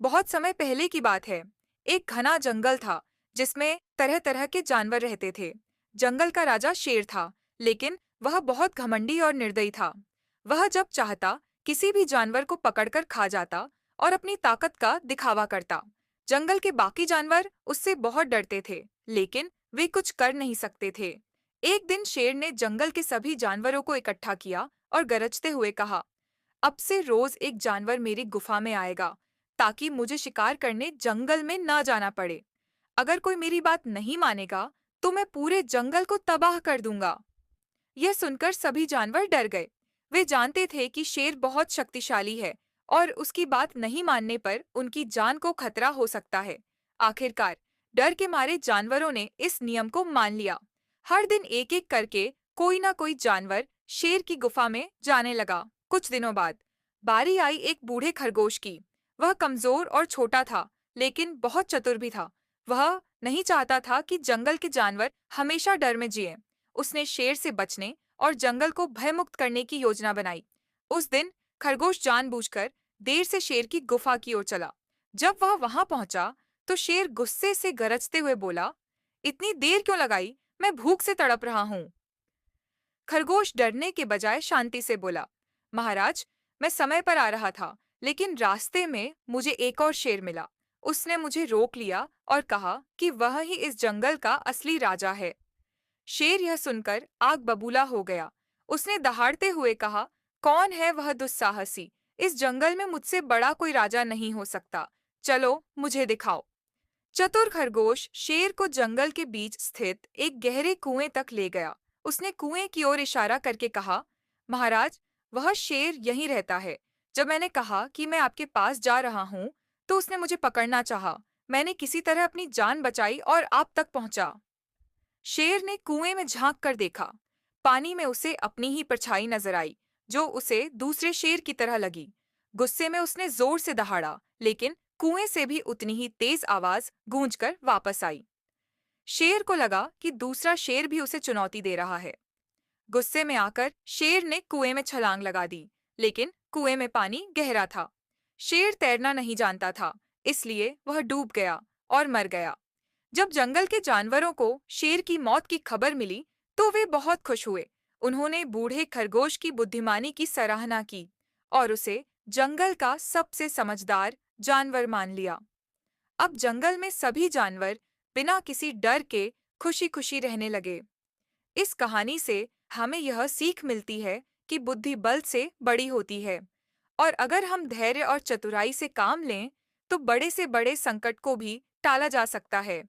बहुत समय पहले की बात है। एक घना जंगल था जिसमें तरह तरह के जानवर रहते थे। जंगल का राजा शेर था, लेकिन वह बहुत घमंडी और निर्दयी था। वह जब चाहता किसी भी जानवर को पकड़कर खा जाता और अपनी ताकत का दिखावा करता। जंगल के बाकी जानवर उससे बहुत डरते थे, लेकिन वे कुछ कर नहीं सकते थे। एक दिन शेर ने जंगल के सभी जानवरों को इकट्ठा किया और गरजते हुए कहा, अब से रोज एक जानवर मेरी गुफा में आएगा, ताकि मुझे शिकार करने जंगल में ना जाना पड़े। अगर कोई मेरी बात नहीं मानेगा, तो मैं पूरे जंगल को तबाह कर दूंगा। यह सुनकर सभी जानवर डर गए। वे जानते थे कि शेर बहुत शक्तिशाली है और उसकी बात नहीं मानने पर उनकी जान को खतरा हो सकता है। आखिरकार डर के मारे जानवरों ने इस नियम को मान लिया। हर दिन एक एक करके कोई ना कोई जानवर शेर की गुफा में जाने लगा। कुछ दिनों बाद बारी आई एक बूढ़े खरगोश की। वह कमजोर और छोटा था, लेकिन बहुत चतुर भी था। वह नहीं चाहता था कि जंगल के जानवर हमेशा डर में जिए। उसने शेर से बचने और जंगल को भयमुक्त करने की योजना बनाई। उस दिन खरगोश जानबूझकर देर से शेर की गुफा की ओर चला। जब वह वहां पहुंचा, तो शेर गुस्से से गरजते हुए बोला, इतनी देर क्यों लगाई? मैं भूख से तड़प रहा हूं। खरगोश डरने के बजाय शांति से बोला, महाराज, मैं समय पर आ रहा था, लेकिन रास्ते में मुझे एक और शेर मिला। उसने मुझे रोक लिया और कहा कि वह ही इस जंगल का असली राजा है। शेर यह सुनकर आग बबूला हो गया। उसने दहाड़ते हुए कहा, कौन है वह दुस्साहसी? इस जंगल में मुझसे बड़ा कोई राजा नहीं हो सकता। चलो, मुझे दिखाओ। चतुर खरगोश शेर को जंगल के बीच स्थित एक गहरे कुएं तक ले गया। उसने कुएं की ओर इशारा करके कहा, महाराज, वह शेर यहीं रहता है। जब मैंने कहा कि मैं आपके पास जा रहा हूं, तो उसने मुझे पकड़ना चाहा। मैंने किसी तरह अपनी जान बचाई और आप तक पहुंचा। शेर ने कुएं में झांक कर देखा। पानी में उसे अपनी ही परछाई नजर आई, जो उसे दूसरे शेर की तरह लगी। गुस्से में उसने जोर से दहाड़ा, लेकिन कुएं से भी उतनी ही तेज आवाज गूंजकर वापस आई। शेर को लगा कि दूसरा शेर भी उसे चुनौती दे रहा है। गुस्से में आकर शेर ने कुएं में छलांग लगा दी, लेकिन कुएं में पानी गहरा था। शेर तैरना नहीं जानता था, इसलिए वह डूब गया और मर गया। जब जंगल के जानवरों को शेर की मौत की खबर मिली, तो वे बहुत खुश हुए। उन्होंने बूढ़े खरगोश की बुद्धिमानी की सराहना की और उसे जंगल का सबसे समझदार जानवर मान लिया। अब जंगल में सभी जानवर बिना किसी डर के खुशी खुशी रहने लगे। इस कहानी से हमें यह सीख मिलती है कि बुद्धि बल से बड़ी होती है, और अगर हम धैर्य और चतुराई से काम लें, तो बड़े से बड़े संकट को भी टाला जा सकता है।